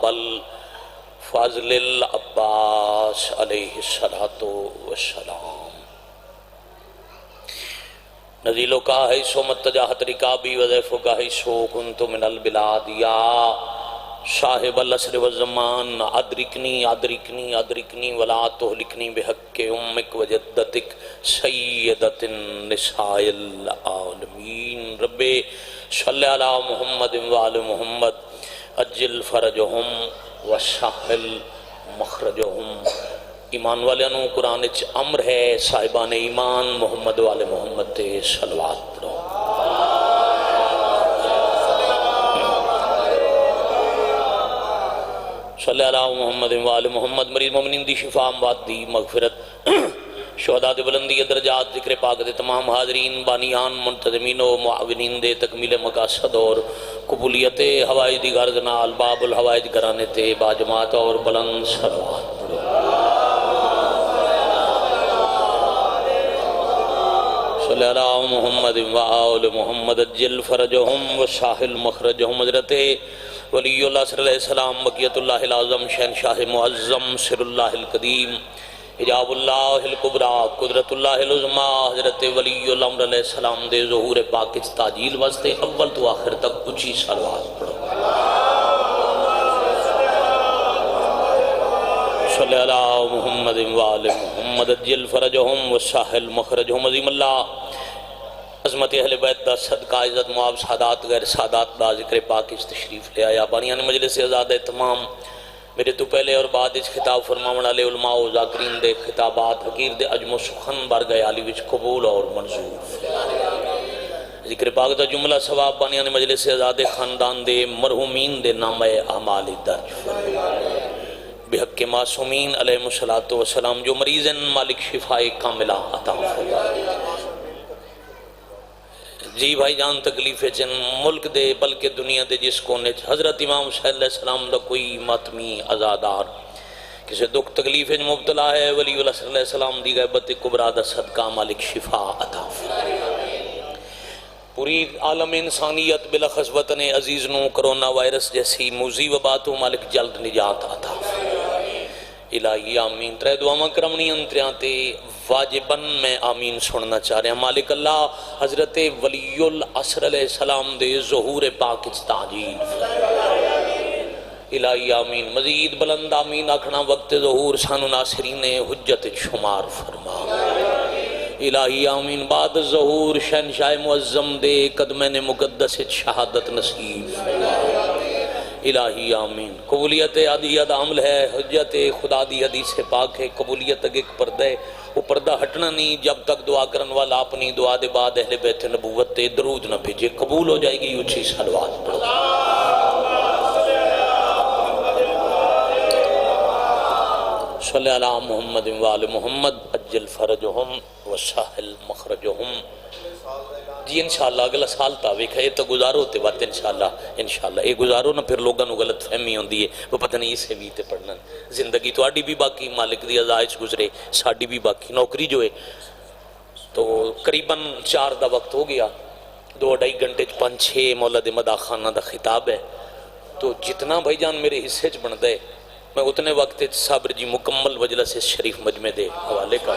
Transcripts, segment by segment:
الفاضل العباس علیہ السلام نزیلو کا ہے سو متجاہت رکابی وضیفو کا ہے سو کنت من البلاد یا صاحب العصر والزمان ادرکنی ادرکنی ادرکنی ولا تہلکنی بحق امک وجدتک سیدت النساء العالمین رب صلی علی محمد وآل محمد اجل فرجہم وسہل مخرجہم ایمان والےانو قرآن اچ امر ہے صاحبان ایمان محمد والے محمد تے صلوات پڑھو صلی اللہ علیہ محمد وآل محمد مریض مومنین دی شفا اموات دی مغفرت شہداء دے بلندی درجات ذکر پاک دے تمام حاضرین بانیان منتظمین و معاونین دے تکمیل مقاصد اور قبولیت حوائج دی غرض نال باب الحوائج گرانے تے باجماعت اور بلند صلوات پڑھو صلی اللہ علیہ محمد وآل محمد اجل فرجہم وساحل مخرجہم حضرت ولی اللہ صلی اللہ علیہ وسلم بقیت اللہ العظم شہنشاہ معظم سر اللہ القدیم حجاب اللہ الکبریٰ قدرت اللہ العظمہ حضرت ولی اللہ علیہ السلام دے ظہور پاک اس تاجیل واسطے اول تو آخر تک اچھی صلوات پڑھو صلی اللہ محمد وآل محمد اجل فرجہم وساحل مخرجہم عظیم اللہ عظمت اہل بیت دا صدقہ عزت معاب سادات غیر سادات دا ذکر پاک اس تشریف لے آیا بانیان مجلس ازاد تمام میرے تو پہلے اور بعد اس خطاب فرماون علیہ علماء و ذاکرین دے خطابات حقیر دے عجم و سخن بار گئے علی وچ قبول اور منظور ذکر پاک دا جملہ ثواب بانیان مجلس ازاد خاندان دے مرحومین دے نام اعمال درج بحق معصومین علیہ السلام جو مریضن مالک شفاء کاملہ عطا فرمائے جی بھائی جان تکلیفیں چن ملک دے بلکہ دنیا دے جس کونے حضرت امام صلی اللہ علیہ وسلم دا کوئی ماتمی عزادار کسی دکھ تکلیفیں مبتلا ہے ولی اللہ صلی اللہ علیہ وسلم دی غیبت کبریٰ دا صدقہ مالک شفا عطا فرمائے پوری عالم انسانیت بلخص وطن عزیز نو کرونا وائرس جیسی موذی وباتوں مالک جلد نجات عطا فرمائے الہی آمین ترے دعا کرمنی انتریاتے واجباً میں آمین سننا چاہ رہے ہیں مالک اللہ حضرت ولی العصر علیہ السلام دے ظہور پاک تاجیل الہی آمین مزید بلند آمین آکھنا وقت ظہور سانو ناصرین حجت شمار فرما الہی آمین بعد ظہور شہنشاہ معظم دے قدمین مقدس شہادت نصیب الہی آمین قبولیت عدیت عمل ہے حجت خدا دی حدیث پاک ہے قبولیت اگے پردہ وہ پردہ ہٹنا نہیں جب تک دعا کرن والا اپنی دعا دے بعد اہل بیت نبوت تے درود نہ بھیجے قبول ہو جائے گی اچھی صلوات پڑھو صلی اللہ محمد وآل محمد اجل فرجہم وسہل مخرجہم جی انشاءاللہ اگلا سال تاویک ہے یہ تو گزارو ہوتے بات انشاءاللہ یہ گزارو نہ پھر لوگاں نو غلط فہمی ہوندی ہے وہ پتہ نہیں اسے بھی تے پڑھنا زندگی تو آڈی بھی باقی مالک دی عزائش گزرے ساڑی بھی باقی نوکری جو ہے تو قریباً 4 دا وقت ہو گیا 2-2.5 گھنٹے 5-6 مولد مدہ خانہ دا خطاب ہے تو جتنا بھائی جان میرے حصے چ بن دے میں اتنے وقت صابر جی مکمل مجلس شریف مجمع دے حوالے کا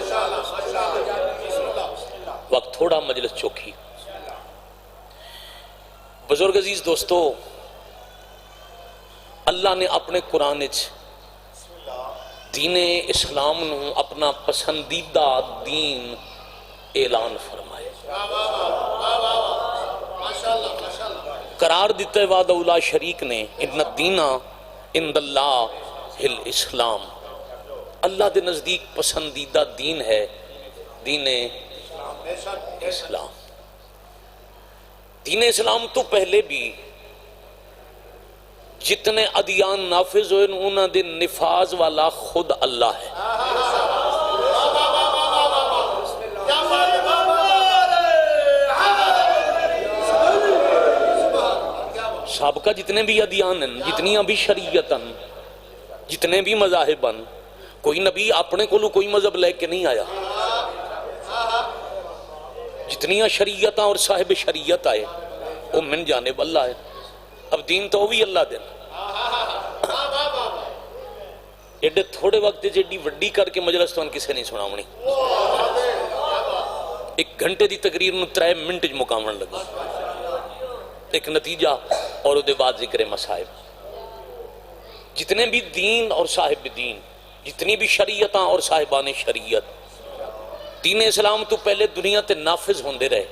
وقت تھوڑا مجلس چوکھی بزرگ عزیز دوستو اللہ نے اپنے قرآن دین اسلام نو اپنا پسندیدہ دین اعلان فرمائے قرار دیتے وعدہ اولا شریک نے ان الدین عند اللہ الاسلام اللہ دے نزدیک پسندیدہ دین ہے دین اسلام دین اسلام تو پہلے بھی جتنے ادیان نافذ ہوئے انہوں دے نفاذ والا خود اللہ ہے سابقہ جتنے بھی ادیان ہیں جتنیاں بھی شریعتاں جتنے بھی مذاہباں کوئی نبی اپنے کو کوئی مذہب لے کے نہیں آیا جتنیاں شریعتاں اور صاحب شریعت آئے وہ من جانب اللہ ہے اب دین تو بھی اللہ دین ایڈے تھوڑے وقت جیڈی وڈی کر کے مجلس تو کسے نہیں سناونی. 1 گھنٹے دی تقریر نو 3 منٹ مکاون لگا. ایک نتیجہ اور وہ بعد ذکر مصائب. جتنے بھی دین اور صاحب دین، جتنی بھی شریعتاں اور صاحبان شریعت دین اسلام تو پہلے دنیا تے نافذ ہوندے رہے،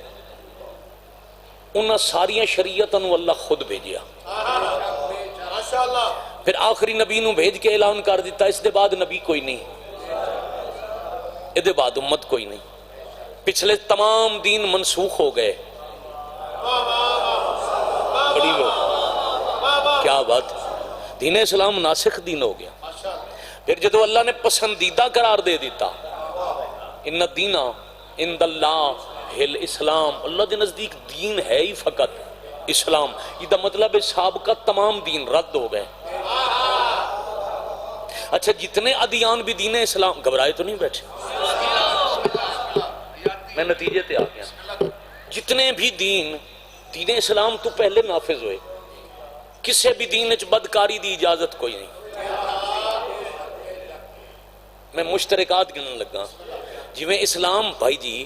انہاں ساریاں شریعتاں نو اللہ خود بھیجیا. پھر آخری نبی نو بھیج کے اعلان کر دیتا اس دے بعد نبی کوئی نہیں، اس دے بعد امت کوئی نہیں. پچھلے تمام دین منسوخ ہو گئے. بڑی کیا بات، دین اسلام ناسخ دین ہو گیا. پھر جدو اللہ نے پسندیدہ قرار دے دیتا، ان الدین عند اللہ الاسلام، اللہ دے نزدیک دین ہے ہی فقط اسلام. یہ دا مطلب ہے سابقہ تمام دین رد ہو گئے. اچھا جتنے ادیان بھی دین اسلام، گھبرائے تو نہیں بیٹھے، میں نتیجے تے آ گیا. جتنے بھی دین اسلام تو پہلے نافذ ہوئے، کسے بھی دین وچ بدکاری دی اجازت کوئی نہیں. میں مشترکات گنن لگا، جویں اسلام بھائی جی،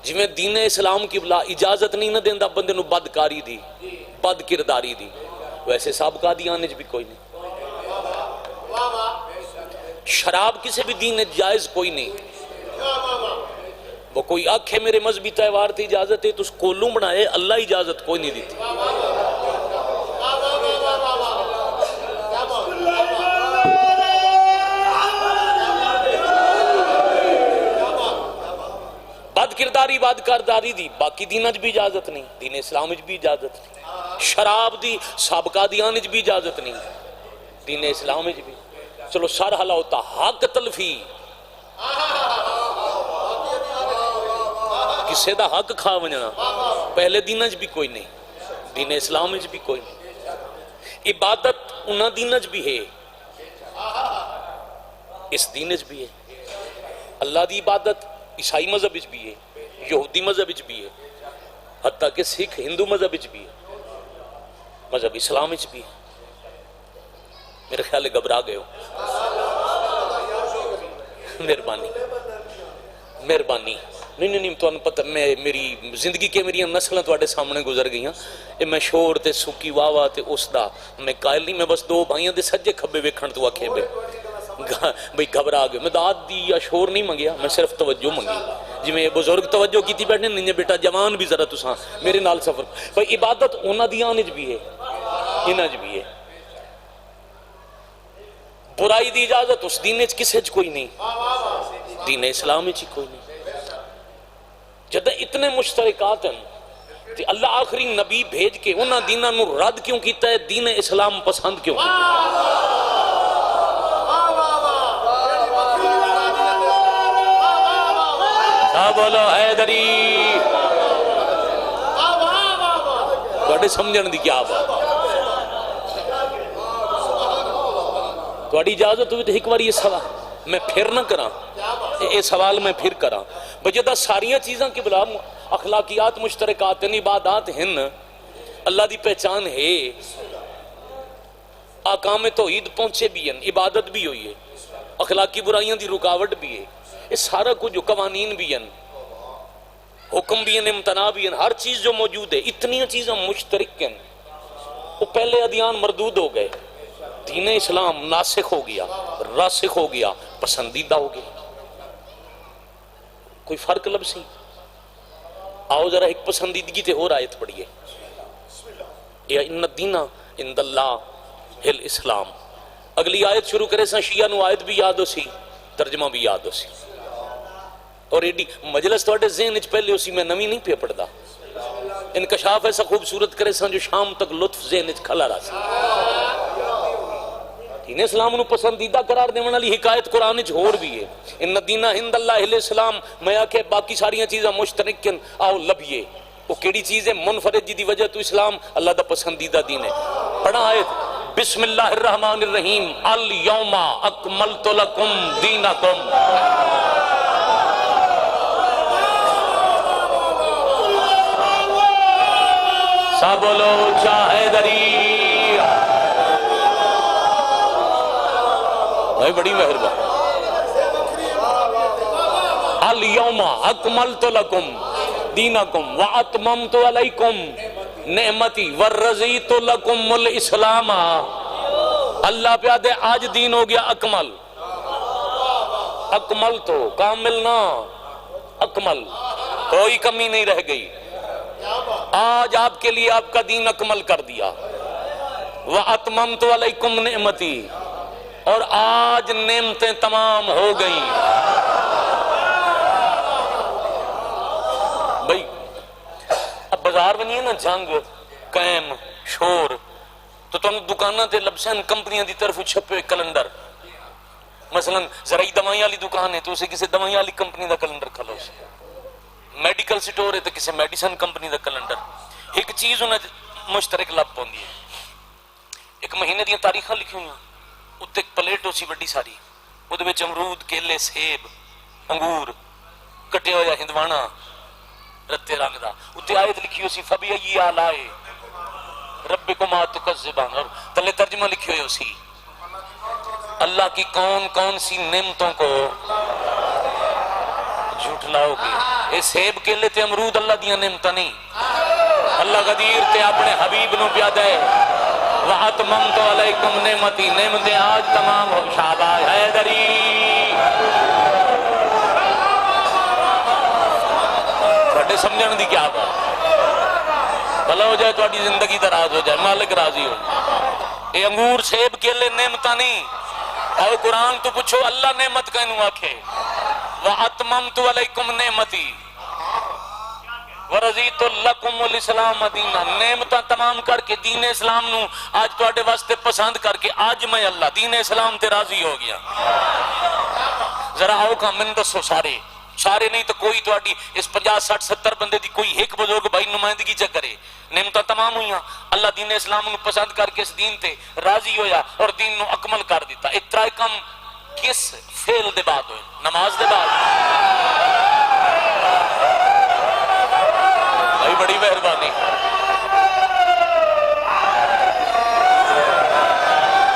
جویں دین اسلام کی بلا اجازت نہیں نہ دیندا بندے نو بدکاری دی، بد کرداری دی، ویسے سابقہ دیان وچ بھی کوئی نہیں. شراب کسی بھی دین جائز کوئی نہیں. وہ کوئی آنکھیں میرے مذہبی تہوار تے اجازت ہے تو اس کولوں بنائے، اللہ اجازت کوئی نہیں دیتی. بد کرداری بد کرداری دی باقی دین وچ بھی اجازت نہیں، دین اسلام وچ بھی اجازت نہیں. شراب دی سابقہ دیان وچ بھی اجازت نہیں، دین اسلام وچ بھی. چلو سر حلا ہوتا حق تلفی، کسے دا حق کھا ونجنا، پہلے دین وچ بھی کوئی نہیں، دین اسلام وچ بھی کوئی نہیں. عبادت انہاں دین وچ بھی ہے، اس دین وچ بھی ہے. اللہ دی عبادت عیسائی مذہب وچ بھی ہے، یہودی مذہب وچ بھی ہے، حتیٰ کہ سکھ ہندو مذہب وچ بھی ہے، مذہب اسلام وچ بھی ہے. میرے خیال ہے گھبرا گئے ہو. مہربانی مہربانی. نہیں تو پتہ میں میری زندگی کے میری نسلیں تواڈے سامنے گزر گئی ہیں. میں شور تے سکی واہ واہ تے اس دا میں قائل نہیں. میں بس 2 بھائیاں دے سجے کھبے ویکھن تو آکھے بھئی گھبرا گئے. میں داد دی یا شور نہیں منگیا، میں صرف توجہ منگی. جی میں بزرگ توجہ کیتی بیٹھے نہیں بیٹا جوان بھی ذرا تساں میرے نال سفر. بھئی عبادت انہاں دیاں وچ بھی ہے، انہاں وچ بھی ہے. برائی دی اجازت اس دین وچ کسے وچ کوئی نہیں، دین اسلام وچ کوئی نہیں. جدہ اتنے مشترکات ہیں تے اللہ آخری نبی بھیج کے انہاں دیناں نو رد کیوں کیتا ہے، دین اسلام پسند کیوں کیتا ہے؟ بولو حیدری، تواڈے سمجھن دی کیا بات. تواڈی اجازت ہوئی تو ایک بار یہ سوال میں پھر نہ کراں، یہ سوال میں پھر کراں. بجدہ ساریاں چیزاں کی بلا اخلاقیات مشترکات ہیں، عبادات ہیں، اللہ دی پہچان ہے، آکام توحید پہنچے بھی ہیں، عبادت بھی ہوئی ہے، اخلاقی برائیاں دی رکاوٹ بھی ہے. یہ سارا کچھ جو قوانین بھی ہیں، حکم بھی ہیں، امتناع بھی ہیں، ہر چیز جو موجود ہے، اتنی چیزیں مشترک ہیں. وہ پہلے ادیان مردود ہو گئے، دین اسلام ناسخ ہو گیا، راسخ ہو گیا، پسندیدہ ہو گیا. کوئی فرق لبسی؟ آؤ ذرا ایک پسندیدگی تے اور آیت پڑھیے. یا ان الدین عند اللہ الاسلام. اگلی آیت شروع کرے سا شیعہ نو آیت بھی یاد ہو سی، ترجمہ بھی یاد ہو سی. اور ایڈی مجلس تواڈے ذہن وچ پہلے اسی میں نویں نہیں پہ پڑھدا. انکشاف ایسا خوبصورت کرے سا جو شام تک لطف ذہن وچ کھلا رہا سی. دین اسلام نو پسندیدہ قرار دینے والی حکایت قرآن وچ ہور بھی ہے. ان الدین عند اللہ الاسلام. میں آکھے باقی ساریاں چیزاں مشترک ہیں، آؤ لبیے وہ کیڑی چیز ہے منفرد جی دی وجہ تو اسلام اللہ دا پسندیدہ دین ہے. پڑھا آیت بسم اللہ الرحمن الرحیم. الیوم اکملت لکم دینکم. سب بولو چاہے دری. بھائی بڑی مہربانی. الیوم اکملت لکم دینکم واتممت علیکم نعمتی ورضیت لکم الاسلام. اللہ پہ آدھے آج دین ہو گیا اکمل. اکمل تو کامل نہ، اکمل، کوئی کمی نہیں رہ گئی. آج آپ کے لیے آپ کا دین اکمل کر دیا. واتممت علیکم نعمتی، اور آج نعمتیں تمام ہو گئیں. بھائی اب بازار بنی ہے نا جنگ قائم شور، تو تم دکاناں تے لبسن کمپنیاں دی طرف چھپے کیلنڈر. مثلا زرعی دوائیں والی دکان ہے تو اسے کسی دوائیں والی کمپنی دا کیلنڈر کھلو سے. میڈیکل سٹور ہے تو کسی میڈیسن کمپنی دا کیلنڈر. ایک چیز انہیں مشترک لب پوندی ہے. ایک مہینے دیاں تاریخاں لکھی ہوئی ہیں، اتنے ایک پلیٹ ہو سی بڑی ساری، وہ دے وچ امرود، کیلے، سیب، انگور، کٹے ہویا ہندوانا رتے رنگ دا. اتنے آیت لکھی ہو سی فبئی آلائے ربکما تکذبان، اور تلے ترجمہ لکھی ہوئی ہو سی اللہ کی کون کون سی نعمتوں کو جھوٹلاؤ گے. اے سیب کیلے تے امرود اللہ دیاں نعمتاں نہیں، اللہ قدیر تے اپنے حبیب نو پیادا ہے. وَأَتْمَمْتُ عَلَيْكُمْ نِعْمَتِي، نعمتیں آج تمام ہو. شاباش حیدری. تھوڑے سمجھن دی کیا بات، بھلا ہو جائے تھوڑی زندگی دراز ہو جائے، مالک راضی ہو. اے انگور سیب کیلے نعمتاں نہیں. اور قرآن تو پوچھو اللہ نعمت کہنوں آکھے وَأَتْمَمْتُ عَلَيْكُمْ نِعْمَتِي وَرَضِيتُ لَكُمُ الْإِسْلَامَ دِينًا. نعمتاں تمام کر کے دین اسلام نو آج تواڈے واسطے پسند کر کے آج میں اللہ دین اسلام تے راضی ہو گیا. ذرا آؤ کا من دسو سارے نہیں تو کوئی تواڈی اس 50 60 70 بندے دی کوئی ایک بزرگ بھائی نمائندگی چ کرے. نعمتاں تمام ہوئیاں، اللہ دین اسلام نو پسند کر کے اس دین تے راضی ہویا اور دین نو اکمل کر دیتا. اترا کم کس فعل دے بعد ہوئے؟ نماز دے بعد. بھائی بڑی مہربانی،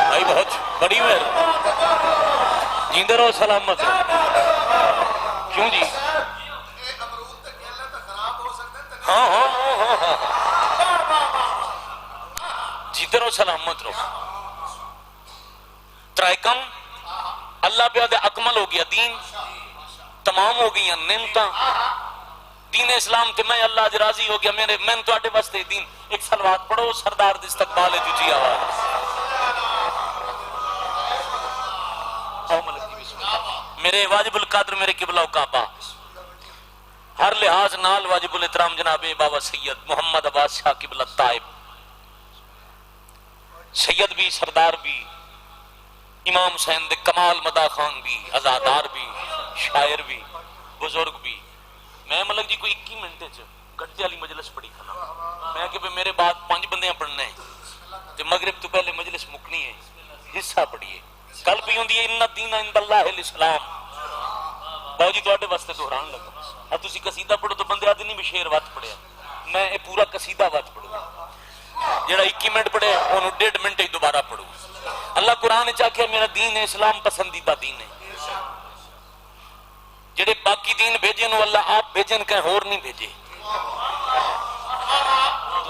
بھائی بہت بڑی مہربانی. جیندے رہو سلامت رہو. کیوں جی؟ ہاں ہاں ہاں ہاں، جیتے رہو سلامت رہو. ترائکم اللہ پہ آدھے اکمل ہو گیا دین، تمام ہو گئی نعمتاں دین اسلام تے میں اللہ آج راضی ہو گیا. میرے میں تو آٹے واسطے دین. ایک صلوات پڑھو سردار دی استقبال ہے جی آواز. میرے واجب القدر میرے قبلہ و کعبہ، ہر لحاظ نال واجب الاحترام جناب بابا سید محمد عباس شاہ قبلہ طائب، سید بھی، سردار بھی، امام حسین دے کمال مدا خان بھی، ازادار بھی، شاعر بھی، بزرگ بھی. میں ملک جی کوئی 21 منٹ گھٹتے والی مجلس پڑھی کھنا. میں کہ میرے بعد 5 بندیاں پڑھنا ہے تے مغرب تو پہلے مجلس مکنی ہے، حصہ پڑھیے. کل بھی ہوندی ہے ان الدین عند اللہ الاسلام. باو جی تواڈے واسطے دہران لگا. اب تسی قصیدہ پڑھو تو بندے آدھے نہیں بھی شعر وقت پڑھیا، میں یہ پورا قصیدہ وقت پڑھوں. جڑا 21 منٹ پڑھے انہوں 1.5 منٹ ہی دوبارہ پڑھو. اللہ قرآن چاہے میرا دین ہے اسلام پسندیدہ دین ہے. جڑے باقی دین بھیجے نو اللہ آپ بھیجن کہیں اور نہیں بھیجے.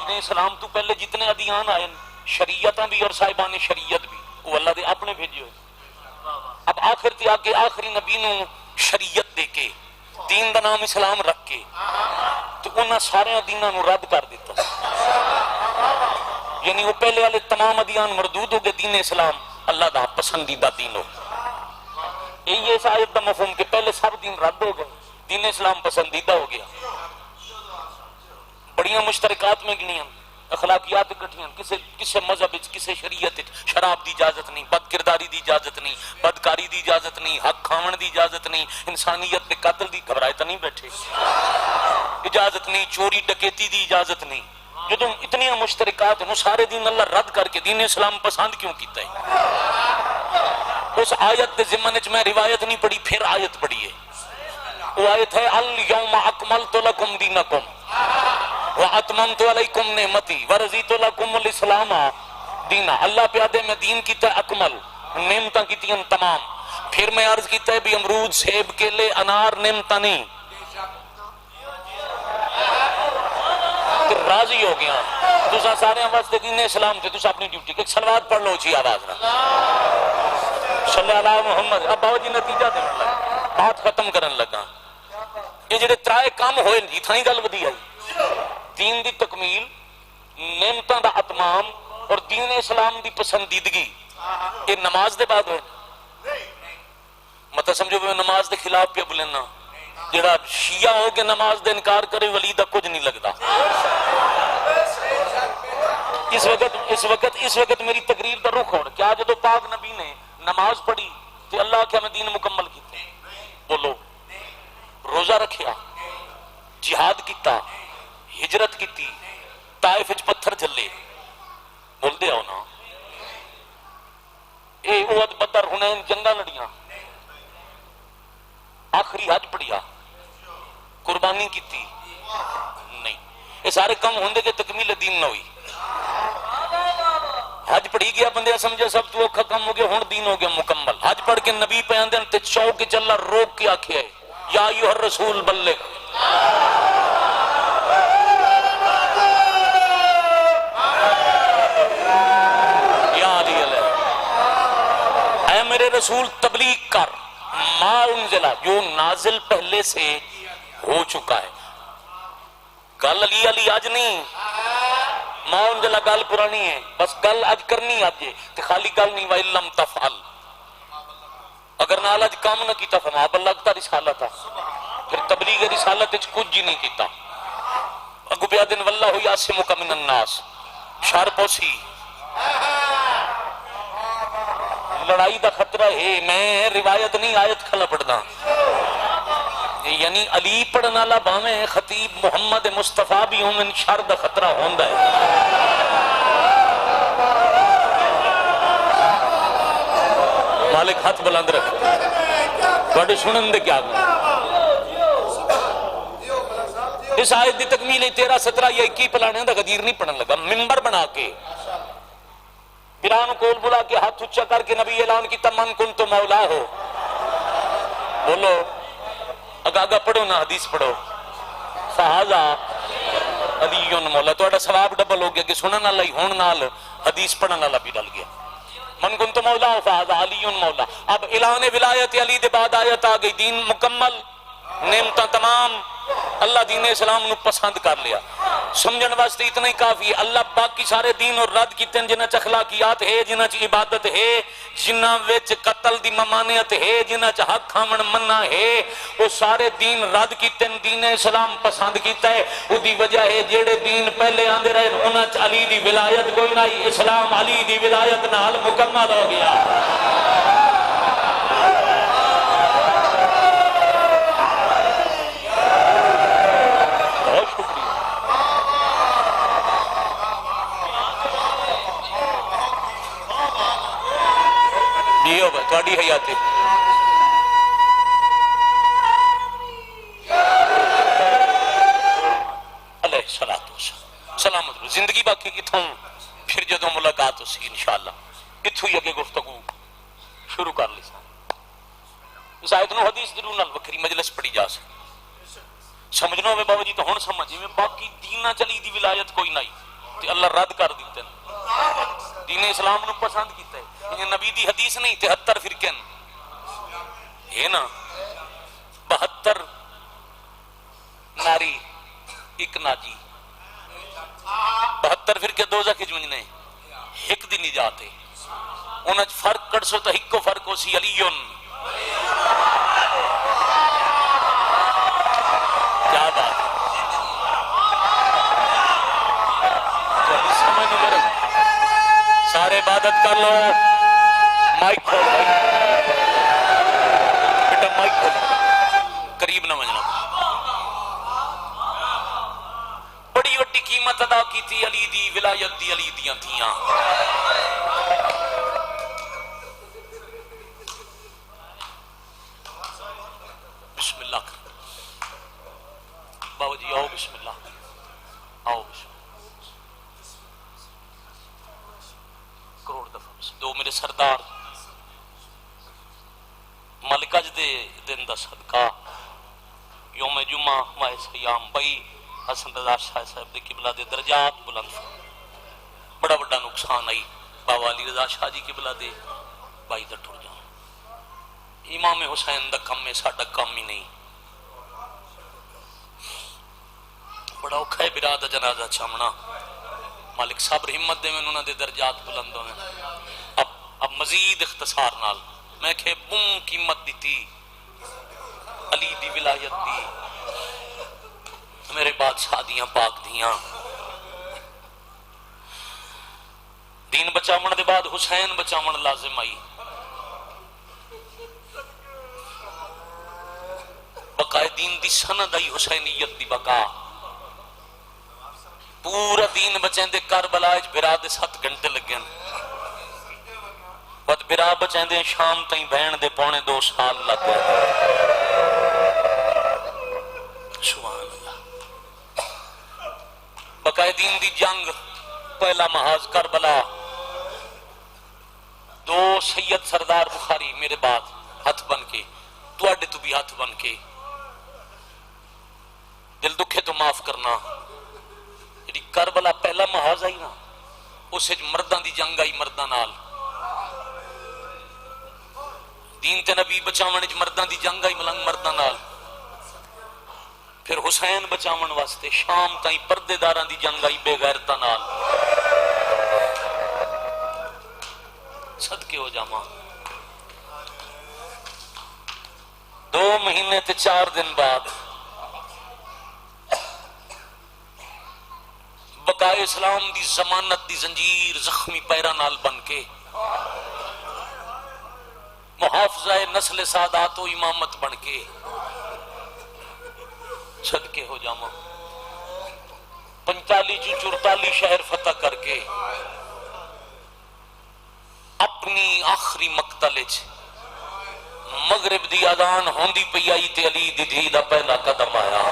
دین اسلام تو پہلے جتنے ادیان آئے شریعتاں بھی اور صاحبان شریعت بھی وہ اللہ دے اپنے بھیجے ہوئے. اب آخر تے آگے آخری نبی نو شریعت دے کے دین دا نام اسلام رکھ کے تو انہاں سارے دیناں نو رد کر دیتا. یعنی وہ پہلے والے تمام ادیان مردود ہو گئے، دین اسلام اللہ دا پسندیدہ دین ہو. یہی اس آیت دا مفہوم کہ پہلے سب دین رد ہو گئے، دین اسلام پسندیدہ ہو گیا. بڑیاں مشترکات میں گنیاں، اخلاقیات اکٹھیاں، کسے مذہب کسے شریعت شراب دی اجازت نہیں، بد کرداری دی اجازت نہیں، بدکاری دی اجازت نہیں، حق کھاون دی اجازت نہیں، انسانیت دے قتل دی گھبرائے تو نہیں بیٹھے اجازت نہیں، چوری ڈکیتی دی اجازت نہیں. جدوں اتنی مشترکات ہیں سارے دین اللہ رد کر کے دین اسلام پسند کیوں کیتا ہے؟ اس آیت دے ضمن وچ میں روایت نہیں پڑھی، پھر آیت پڑھی ہے. وہ آیت ہے الیوم اکملت لکم دینکم واتممت علیکم نعمتی ورضیت لکم الاسلام دینا. اللہ پہ آدھے میں دین کیتا ہے اکمل، نعمتاں کیتیاں تمام. پھر میں عرض کیتا ہے بھی امرود سیب کیلے انار نعمتاں نہیں. راضی ہو گیا تسا سارے واسطے دین اسلام تے تسا اپنی ڈیوٹی ایک صلوات پڑھ لو اچھی آواز نہ صلی اللہ علیہ محمد. اب باو جی نتیجہ دین لگا بات ختم کرن لگا. یہ جڑے ترائے کام ہوئے جی تھانی گل ودی آئی دین دی تکمیل نعمتاں دا اتمام اور دین اسلام دی پسندیدگی یہ نماز دے بعد ہوئے. مطلب سمجھو میں نماز دے خلاف پہ بولنا جڑا شیعہ ہو کے نماز دے انکار کرے ولی دا کچھ نہیں لگتا. اس وقت میری تقریر دا رخ ہو کیا جدو پاک نبی نے نماز پڑھی تو اللہ کیا میں دین مکمل کیتے. بولو روزہ رکھیا جہاد کیتا ہجرت کیتی طائف وچ پتھر جھلے بول دے آؤ نا اے احد بدر حنین جنگاں لڑیاں آخری حج پڑھیا قربانی کیتی نہیں. یہ سارے کم ہوندے کہ تکمیل دین نہ ہوئی. حج پڑھی گیا بندے سمجھے سب تو اوکھا کم ہو گیا ہن دین ہو گیا مکمل. حج پڑھ کے نبی پہ آندے تے چوک کے اللہ روک کے آکھیا ہے یا ایھا الرسول بلغ یا علی علیہ اے میرے رسول تبلیغ کر ما انزلہ جو نازل پہلے سے ہو چکا ہے. گل علی علی آج نہیں ما انزلہ گل پرانی ہے بس گل آج کرنی آج تے خالی گل نہیں وَإِلَّمْ تَفْعَلْ اگر نال آج کام نہ کیتا فما بلغت رسالتہ پھر تبلیغ رسالت اچ کچھ جی نہیں کیتا. اگو بیا دن واللہ یعصمک من الناس شار پوسی لڑائی دا خطرہ ہے. میں روایت نہیں آیت کھلا پڑھنا یعنی علی پڑھنا لا باویں خطیب محمد مصطفیٰ بھی ہوں من شر دا خطرہ ہوندا ہے. مالک ہاتھ بلند رکھ بڑے سنن دے کیا گا. اس آیت دی تکمیل 13 17 یا 21 پلانے دا غدیر نہیں پڑھن لگا. ممبر بنا کے پیران کول بلا کے ہاتھ اچھا کر کے نبی اعلان کیتا من کن تو مولا ہو. بولو اگا پڑھو نا حدیث پڑھو فہذا علی مولا. تو اڑا ثواب ڈبل ہو گیا کہ سنن والا ہی ہون نال حدیث پڑھن والا بھی ڈل گیا. من کن تو مولا ہو فہذا علی مولا. اب اعلان ولایت علی دے بعد آیت آ گئی دین مکمل نعمتاں تمام. اللہ دین اسلام نو پسند کر لیا. سمجھن واسطے اتنا ہی کافی ہے. اللہ باقی سارے دین اور رد کیتے جنہ چ اخلاقیات ہے جنہ چ عبادت ہے جنہ وچ قتل دی ممانعت ہے جنہ چ حق کھاون منع ہے وہ سارے دین رد کیتے دین اسلام پسند کیتا ہے. اودی وجہ ہے جڑے دین پہلے آندے رہے انہاں چ علی دی ولایت کوئی نہیں. اسلام علی دی ولایت نال مکمل ہو گیا. یہ ہوگا تھوڑی حیات علیہ سلامت زندگی باقی کتھوں پھر جدوں ملاقات ہو سی انشاءاللہ اتھوں ہی اگے گفتگو شروع کر لی. اس آیت نو حدیث درون نال وکری مجلس پڑھی جا سکے. سمجھنا ہوئے بابا جی تو ہون سمجھ میں باقی دینہ چلی دی ولایت کوئی نہیں تے اللہ رد کر دیتے ہیں. دین اسلام نو پسند کیتا ہے. یہ نبی دی حدیث نہیں 73 فرقے ہے نا 72 ناری ایک ناجی 72 فرقے دوزخ وچ منجنے ایک دی نجات ہے. انہاں وچ فرق کڈ سو تے اکو فرق ہو سی علی کیا بات سمجھ میرے سارے عبادت کر لو. مائک کھول بیٹا مائک کھول قریب نہ وجنا. بڑی وڈی قیمت ادا کی تھی علی دی ولایت دی علی دیاں تھیاں. بسم اللہ بابا جی آؤ بسم اللہ آؤ بسم اللہ. کروڑ دفعہ دو میرے سردار دے دن دا صدقہ یوم جمعہ ماہ سیام بئی حسن رضا شاہ صاحب دے قبلہ دے درجات بلند بڑا بڑا نقصان آئی بابا علی رضا شاہ جی قبلہ دے بائی دا ٹر جاؤں امام حسین دا کم میں ساڑا کم ہی نہیں بڑا اوکھا ہے برادہ جنازہ چامنا مالک صبر ہمت دے میں انہوں نے درجات بلند ہوئے اب مزید اختصار نال میں کہ بوں قیمت دیتی علی دی ولایت دی میرے بادشاہ دیاں پاک دیاں دین بچامن دے بعد حسین بچامن لازم آئی بقائے دین دی سند آئی حسینیت دی بقا پورا دین بچیں دے کربلا اچ برا دے 7 گھنٹے لگن بد برا بچیں دے شام تائیں بہن دے 2.5 سال لگ گئے سبحان اللہ بقائے دین دی جنگ پہلا محاذ کربلا 2 سید سردار بخاری میرے بعد ہاتھ بن کے تواڈے تو بھی ہاتھ بن کے دل دکھے تو معاف کرنا جی کربلا پہلا محاذ آئی نا اس مرداں دی جنگ آئی مرداں نال دین تے نبی بچاون وچ مرداں دی جنگ آئی ملنگ مرداں نال پھر حسین بچاون واسطے شام تائیں پردے داراں دی جنگ آئی بے غیرتاں نال صدقے ہو جاواں 2 مہینے تے 4 دن بعد بقائے اسلام دی ضمانت دی زنجیر زخمی پیرا نال بن کے محافظہ نسل سادات و امامت بن کے صدقے ہو جاواں 45 شہر فتح کر کے اپنی آخری مقتل مغرب دی اذان ہوندی پئی آئی تے علی دی دھی دا پہلا قدم آیا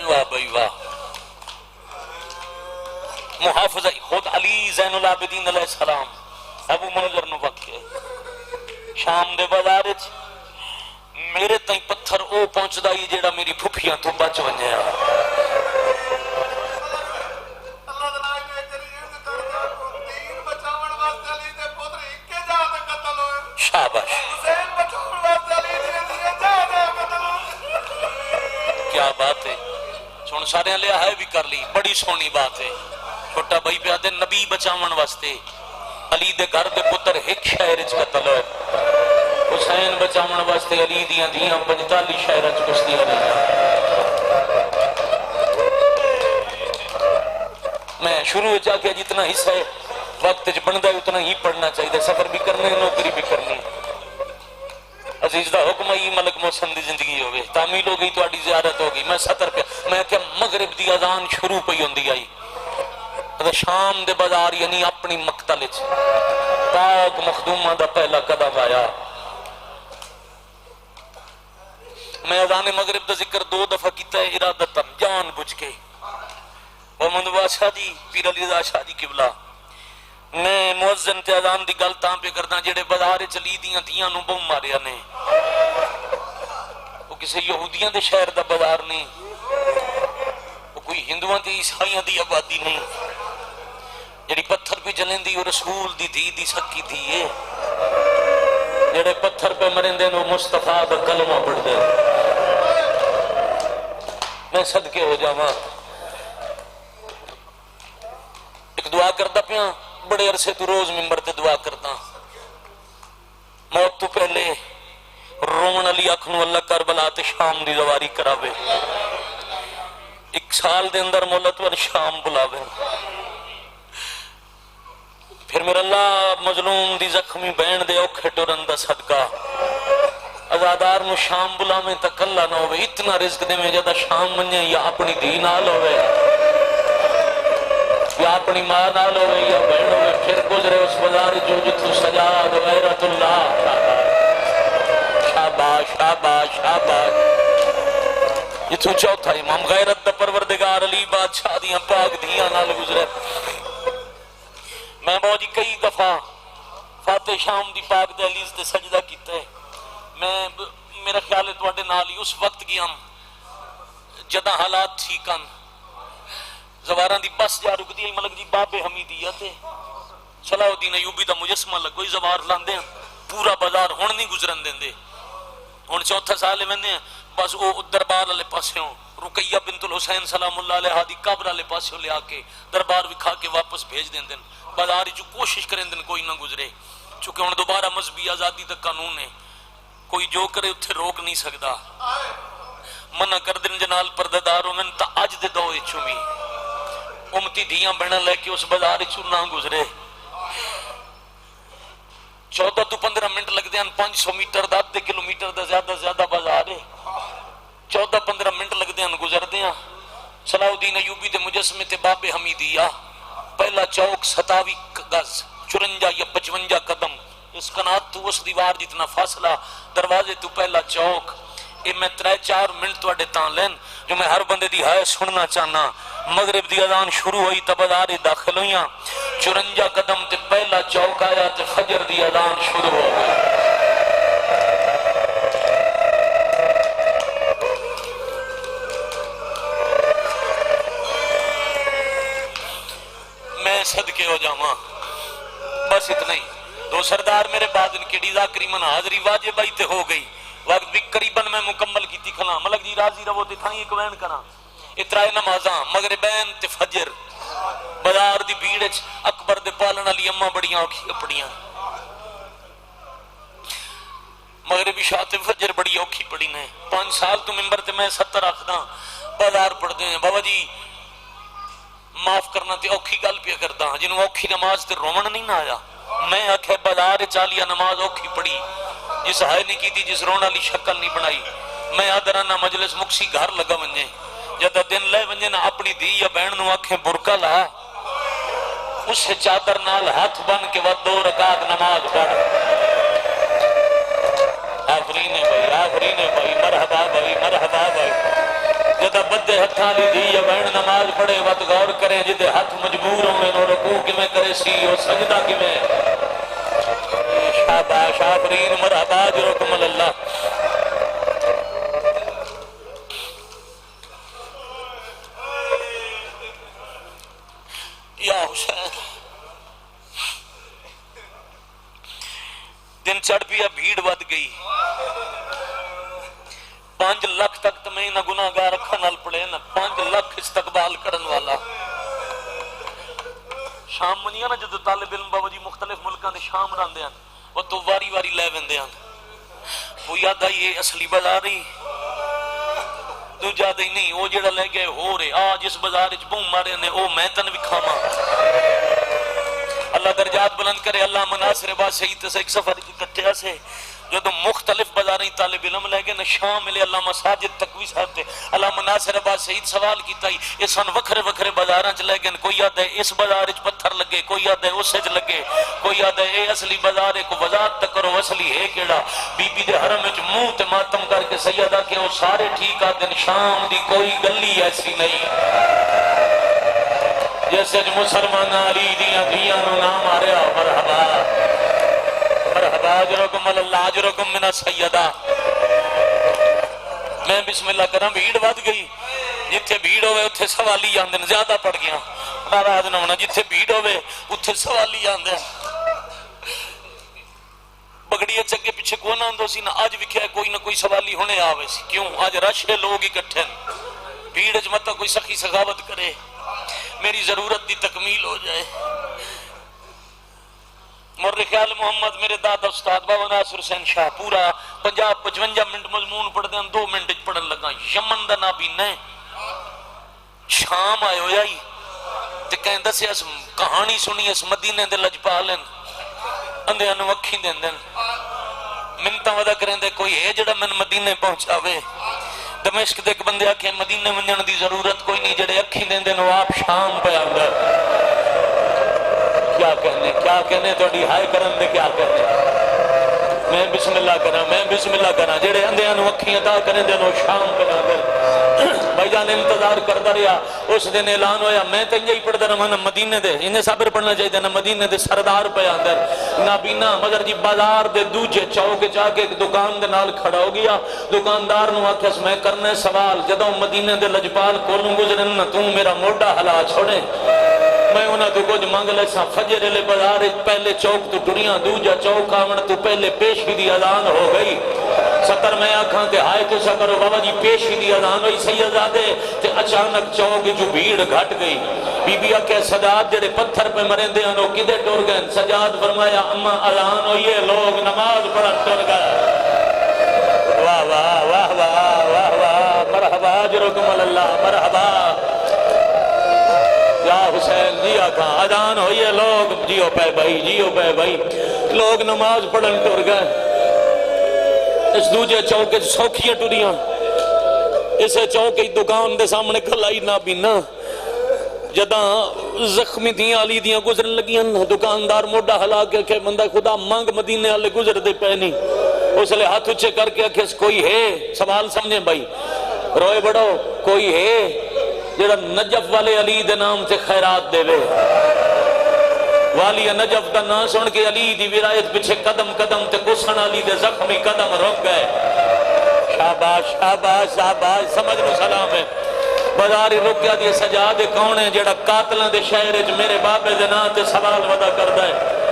واہ بھائی واہ محافظہ خود علی زین العابدین علیہ السلام ابو منظر نو وقت شام دے بازار وچ میرے تائیں پتھر او پہنچدا ہی جیڑا میری پھپھیاں تو بچ ونجیا شاباش کیا بات ہے سن سارے لیا ہے بھی کر لی بڑی سونی بات ہے چھوٹا بھائی پہ آدھے نبی بچاون واسطے علی دے گھر دے پتر ایک شہر اچ قتل ہوئے حسین بچاون واسطے علی دیاں دیاں 45 شہر اچ کشتیاں دیاں میں شروع جا کے جتنا حصہ ہے وقت اچ بندہ ہے اتنا ہی پڑھنا چاہیے سفر بھی کرنے نوکری بھی کرنی عزیز دا حکم ای ملک محسن دی زندگی ہوگی تعمیل ہو گئی تو آڑی زیارت ہوگی میں 70 پہ میں کہ مغرب دی اذان شروع پہ ہوندی آئی شام دے بازار یعنی اپنی مقتل وچ پاک مخدومہ دا پہلا قدم آیا میں اذان مغرب دا ذکر 2 دفعہ کیتا ہے ارادتاً جان بجھ کے محمد بادشاہ جی پیر علی رضا شاہ جی قبلہ میں مؤذن تے اذان دی گل تاں پہ کردا جڑے بازار چلی دیاں دیاں نو بم ماریا نے وہ کسی یہودیاں دے شہر دا بازار نہیں وہ کوئی ہندوؤں تے عیسائیاں دی آبادی نہیں جڑی پتھر پہ جلیں دی وہ رسول دی دی سکی تھی یہ جڑے پتھر پہ مریں دے نو مصطفیٰ دا کلمہ پڑھ دے میں صدقے ہو جاواں ایک دعا کرتا پیاں بڑے عرصے تو روز ممبر تے دعا کرتا موت تو پہلے رومن علی اکھنو اللہ کربلا تے شام دی زواری کراوے 1 سال دے اندر مولت ور شام بلاوے پھر میرا اللہ مظلوم دی زخمی بین دے اوکھے ٹرن دا صدقہ ازادار نو شام بلاویں تک اللہ نہ ہوئے اتنا رزق دے میں جدہ شام منجے یا اپنی دی نال ہوئے یا اپنی ماں نال ہوئے یا بہن ہوئے پھر گزرے اس بازار جو جتو سجاد غیرت اللہ شاباش شاباش شاباش جتو چوتھا امام غیرت دا پروردگار علی بادشاہ دیاں پاک دیاں نال گزرے میں موجی کئی دفعہ فاتح شام دی پاک دہلیز تے سجدہ کیتا ہے. میں میرا خیال ہے تواڈے نال ہی اس وقت گیا جداں حالات ٹھیک ہن. زواراں دی بس جا رکدی ہے ملک جی بابے حمیدیہ تے صلاح الدین ایوبی دا مجسمہ لگو ہی زوار لاندے ہیں. پورا بازار ہن نہیں گزرن دیندے. ہن چوتھا سال ویندے ہیں بس او دربار والے پاسوں رقیہ بنت الحسین سلام اللہ علیہ دی قبر والے پاسوں لے آ کے دربار وکھا کے واپس بھیج دیندے. بازار جو کوشش کریں دن کوئی نہ گزرے چونکہ ہن دوبارہ مذہبی آزادی دا قانون ہے. کوئی جو کرے اتھے روک نہیں سکدا. منع کر دن جنال پردہ من تا اج دے دو چوی امتی دھیاں بہنا لے کے اس بازار چوں نہ گزرے. 14 تو 15 منٹ لگتے ہیں. 500 میٹر دا آدھے کلومیٹر دا زیادہ بازار ہے. 14-15 منٹ لگتے ہیں گزرتے ہیں. صلاح الدین ایوبی دے مجسمے تے باب حمیدیہ پہلا چوک 27 گز 54 یا 55 قدم. اس کنات تو اس دیوار جتنا فاصلہ دروازے تو پہلا چوک. یہ میں 3-4 منٹ تو اڈے تاں لین جو میں ہر بندے دی ہائے سننا چاہنا. مغرب دی اذان شروع ہوئی تا بازار داخل ہویاں 54 قدم تے پہلا چوک آیا تے فجر دی اذان شروع ہو گئی. میں صدقے ہو جاواں بس اتنا ہی. دو سردار میرے بعد ان کی ذاکری من حاضری واجب آئی تے ہو گئی. وقت بھی قریباً میں مکمل کی تھی کھلا ملک جی راضی رہو تے تھائیں ایک وین کرا. اترائے نمازاں مغربین تے فجر بازار دی بھیڑ اکبر دے پالن علی اماں بڑیاں اوکھی اپڑیاں. مغربی شاہ تے فجر بڑی اوکھی پڑی نے. 5 سال تو ممبر تے میں 70 آخداں بازار پڑھ دیں. بابا جی معاف کرنا تے اوکھی گل پیا کردا ہاں جنہوں اوکھی نماز تے رومن نہیں نہ آیا. میں آکھے بازار چالیا نماز اوکھی پڑی جس ہائے نہیں کی تھی جس رونا لی شکل نہیں بنائی. میں آدھرانا مجلس مکسی گھر لگا منجے جدہ دن لے ونجے نہ اپنی دی یا بہن نو آنکھیں برکا لا اس سے چادر نال ہاتھ بن کے وہ 2 رکعت نماز پڑھ. آفرین بھائی مرحبا بھائی. جدہ بدے ہتھاں لی دی یا بہن نماز پڑھے وقت غور کریں جدے ہاتھ مجبور ہوئے نو رکوع کی میں کرے سی اور سجدہ کی میں. شاباش آفرین مرحبا جرکم اللہ. یا حسین دن چڑھ پیا بھیڑ ود گئی. 5 لاکھ تک تو میں نہ گناہ گار رکھا نال پڑے نہ 5 لاکھ استقبال کرن والا. شام منیا نا جدو طالب علم بابا جی مختلف ملکان دے شام راندے ہیں وہ تو واری واری لے ویندے ہیں. وہ یاد آئی یہ اصلی بازار ہی تو جادہ ہی نہیں. وہ جڑا لے گئے ہو رہے آج اس بازار اچ بوم مارے نے او میں تن بھی کھاما. اللہ درجات بلند کرے. اللہ مناصر با سعید سے ایک سفر کی کٹھیا سے جو تو مختلف بازاریں طالب علم لے گئے نہ شام ملے علامہ ساجد تقوی صاحب تے علامہ ناصر عباس سعید سوال کیتا ہی اس ان وکھرے بازاراں چ لے گئے. کوئی یاد ہے اس بازار وچ پتھر لگے کوئی یاد ہے اس وچ لگے کوئی یاد ہے اے اصلی بازار ہے کو وضاحت تک کرو اصلی ہے کیڑا. بی بی دے حرم وچ منہ تے ماتم کر کے سیدہ کہ وہ سارے ٹھیک آ دن شام دی کوئی گلی ایسی نہیں جیسے مسلمان علی دیاں دیاں نو نام ماریا. مرحبا مرحبا اجرکم اللہ اجرکم من السیدہ. میں بسم اللہ کرم بھیڑ ود گئی. جتھے بھیڑ ہوئے اتھے سوالی آندن زیادہ پڑ گیا ناراض نہ ہونا. جتھے بھیڑ ہوئے اتھے سوالی آندن بگڑی چگے پیچھے کون آندو سی نہ آج وکھیا کوئی نہ کوئی سوالی ہونے آوے سی. کیوں آج رش لوگ اکٹھے بھیڑ جمتا کوئی سخی سخاوت کرے میری ضرورت دی تکمیل ہو جائے. مر خیال محمد میرے دادا استاد بابا ناصر حسین شاہ پورا 50-55 منٹ مضمون پڑھ دیں 2 منٹ پڑھن لگا. یمن دا نابینا ہے شام آئے ہو جائی تے کہیں دسے اس کہانی سنی اس مدینے دے لجپالن اندے انو اکھی دیں دیں منتہ ودا کریں دے کوئی ہے جڑا من مدینے پہنچاوے. دمشق دے ایک بندے آکھیں مدینے منجن دی ضرورت کوئی نہیں جڑے اکھی دیں دیں نو آپ شام پہ آگا. کیا کہنے توڑی ہائے کرن دے کیا کہنے. میں بسم اللہ کرنا جڑے اندیاں نو اکھیاں تا کریں دے نو شام پہ آگا. بھائی جان انتظار کرتا رہا، اس دن اعلان ہویا، میں تو انجھے ہی پڑھتا رہا نا مدینے دے، انہیں صبر پڑھنا چاہیے نا، مدینے دے سردار پہ اندر نابینا مگر جی بازار دے دوجے چوک جا کے ایک دکان دے نال کھڑا ہو گیا، دکاندار نو آکھس میں کرنے سوال، جدوں مدینے دے لجپال کولوں گزرن تو میرا موڈا ہلا چھوڑے، میں انہاں تو کچھ مانگ لے سا، فجر لے بازار پہلے چوک تو ٹریاں، دوجا چوک آمن تو پہلے پیشی دی اذان ہو گئی، سکر میں آکھاں تے ہائے تو سکر بابا جی پیشی دی اذان ہوئی سیدزادے تے اچانک چوک جو بھیڑ گھٹ گئی، بی بی آکھے سجاد جڑے پتھر پہ مریں دے انہوں کدے ٹور گئے، سجاد فرمایا اما اذان ہوئی ہے لوگ نماز پڑھن ٹور گئے، واہ واہ واہ واہ واہ واہ مرحبا اجرکم اللہ مرحبا یا حسین جی آکھاں اذان ہوئی ہے لوگ جیو پہ بھائی جیو پہ بھائی، لوگ نماز پڑھن ٹور گئے، اس دوجے چوکے سوکھیاں ٹوریاں، اسے چوکے دکان دے سامنے کھلائی نہ بینا، جداں زخمی دیاں علی دیاں گزرن لگیاں، دکاندار موڈا ہلا کے کہ بندہ خدا مانگ مدینے والے گزر دے پہنی، اس لئے ہاتھ اچھے کر کے کہ کوئی ہے، سوال سمجھیں بھائی روئے بڑھو، کوئی ہے جڑا نجف والے علی دے نام سے خیرات دے وے، والی نجف دا نام سن کے علی دی ولایت پچھے قدم قدم تے کسن علی دے زخمی قدم رک گئے، شاباش شاباش شاباش سمجھ نو سلام ہے، بازاری رک گیا دی سجاد کون ہے جڑا قاتلان دے شہر جو میرے بابے دے نا تے سوال ودا کردہ ہے،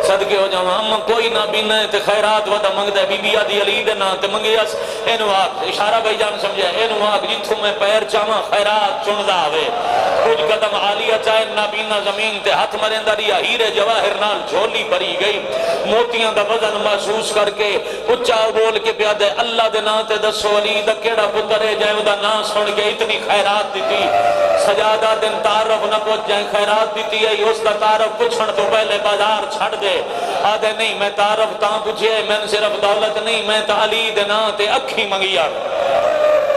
صدقے ہو جاؤں اما کوئی نہ بینا ہے تے خیرات ودا منگدہ ہے، بی بی آدھی علی دے نا تے منگی اس اینو آگ اشارہ بھائی جان سمجھے اینو آگ جتھوں میں پیر چاہاں خیرات چندہ آوے، کچھ قدم عالیہ چاہے نابینا زمین تے ہاتھ مرندہ ریا ہیرے جواہر نال جھولی بری گئی، موتیاں دا وزن محسوس کر کے اچھا بول کے پیادے اللہ دے نا تے دسو علی دا کیڑا پتر ہے جائے دا نا سن کے اتنی خیرات دیتی، سجادہ دن تعارف نہ پوچھ جائیں خیرات دیتی ہے، اس دا تعارف پوچھن تو پہلے بازار چھڑ دے، آدھے نہیں میں تعارف تاں پوچھے میں صرف دولت نہیں میں تا علی دے نا تے اکھی منگیا،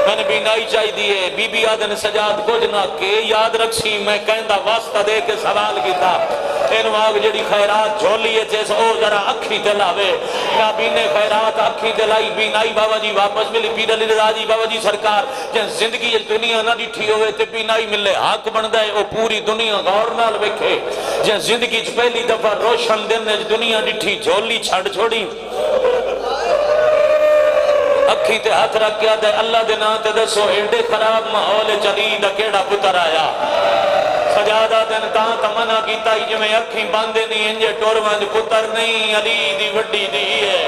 میں نے بینائی چاہی دیئے، بی بی آدھن سجاد کچھ نہ کہ یاد رکھسی میں کہندہ واسطہ دے کے سوال کی تھا، اینو آگ جڑی خیرات جھولیے جیس او ذرا اکھی دلاوے، نابینے خیرات اکھی دلائی، بینائی بابا جی واپس ملی، پیر علی رضا جی بابا جی سرکار جن زندگی دنیا نہ ڈٹھی ہوئے تے بینائی ملے حق بندہ ہے او پوری دنیا غور نال وکھے، جن زندگی پہلی دفعہ روشن دن دنیا ڈٹھی جھولی چھڑ چھوڑی، اکھی تے ہاتھ رکھ کے آدھے اللہ دے نا تے دسو ایڈے خراب ماحول چلی دا کیڑا پتر آیا، سجادہ دن تاں تمنا کیتا ہی جمیں اکھی باندے نہیں انجے ٹورمانج پتر نہیں علی دی وڈی دی ہے،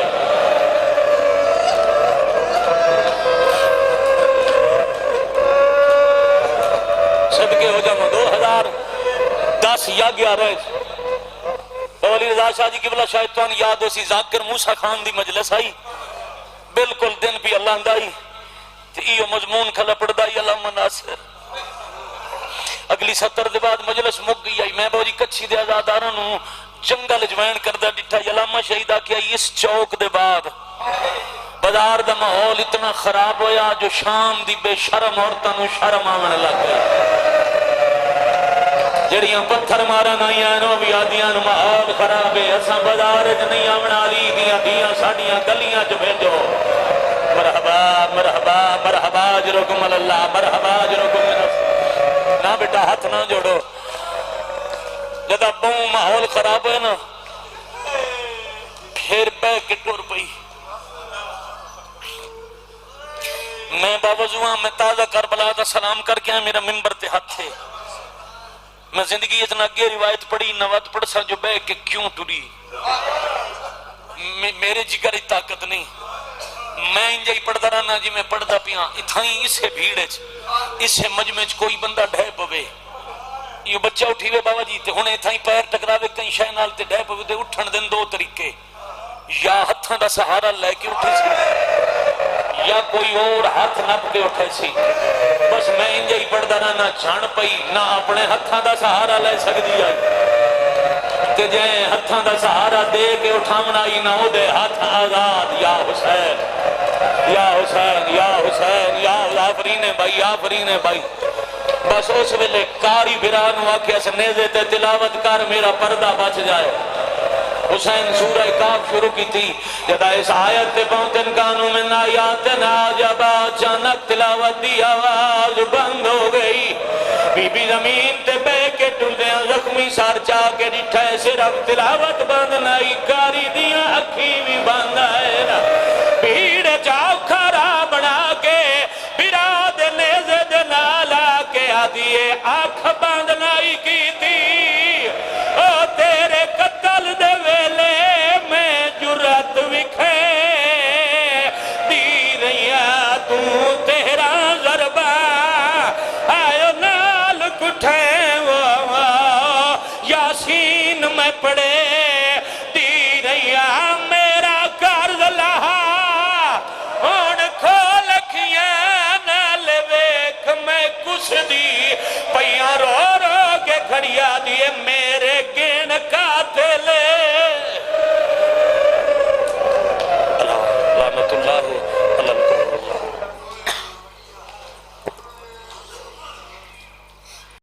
صدقے ہو جاؤں 2010 یا 11 علی رضا شاہ جی قبلہ شاہدتوان یاد ہو سی ذاکر موسیٰ خان دی مجلس آئی، بالکل دن بھی اللہ اندائی تے ایو مضمون کھلا پڑھدائی اللہ مناصر، اگلی 70 دے بعد مجلس مک گئی آئی، میں بہت کچھی دے آزاداروں جنگل جوائن کردہ ڈٹھا علامہ شہیدہ کیا اس چوک دے بعد بازار دا ماحول اتنا خراب ہویا جو شام دی بے شرم عورتوں شرم آمن لگ گئی، جڑیاں پتھر مارا نہیں آنو بھی آدیاں ماحول خراب ہے، اساں بازار جو نہیں آمنا علی دیاں ساڑیاں گلیاں جو بھیجو، مرحبا مرحبا مرحبا اجرکم اللہ مرحبا اجرکم اللہ، نہ بیٹا ہاتھ نہ جوڑو، جدا بہوں ماحول خراب ہے نا پھر پہ کٹور پئی، میں باوضوہاں میں تازہ کربلا دا سلام کر کے میرا ممبر تے ہاتھ تھے، میں زندگی اتنا اگے روایت پڑھی نوات پڑھ سا جو بے کہ کیوں ٹوری، میرے جگر ہی طاقت نہیں، میں انجائی پڑھتا رہنا جی میں پڑھتا پیاں اتھائیں اسے بھیڑے اسے مجمع کوئی بندہ ڈھے پوے، یہ بچہ اٹھی ہوئے بابا جی تے ہونے اتھائیں پیر ٹکراوے کہیں شہنال تے ڈھے پوے دے اٹھن دن دو طریقے، یا ہتھاں دا سہارا لے کے اٹھے سی یا کوئی اور ہاتھ نپ کے اٹھے سی، بس میں انجائی پڑھتا رہنا چھان پئی نہ اپنے ہتھاں دا سہارا لے سکتی آئی، کہ جائیں ہتھاں دا سہارا دے کے اٹھامنا ہی نہ ہو دے ہاتھ آزاد، یا حسین یا حسین یا حسین یا آفرین بھائی آفرین بھائی، بس اس ویلے کاری بھرانو آکھے اس نیزے تے تلاوت کر میرا پردہ بچ جائے، حسین سورہ کاف شروع کی تھی جدا اس آیت تے پہنچن کانوں میں آیاتنا جب اچانک تلاوت دی آواز بند ہو گئی بی بی زمین تے بے کے ٹردے زخمی سار چاہ کے ڈٹھے صرف تلاوت بند نہیں کاری دیاں اکھی بھی بند ہے بھیڑ چاو کھارا بنا کے براد نیزے دنالا کے آدھیے آنکھ بند نہیں کی تھی او تیرے قتل دے ویلے میں جرات وکھے دی رہیا تو تیرا ضربہ آئے نال کٹھے یاسین میں پڑے دی رہیا میں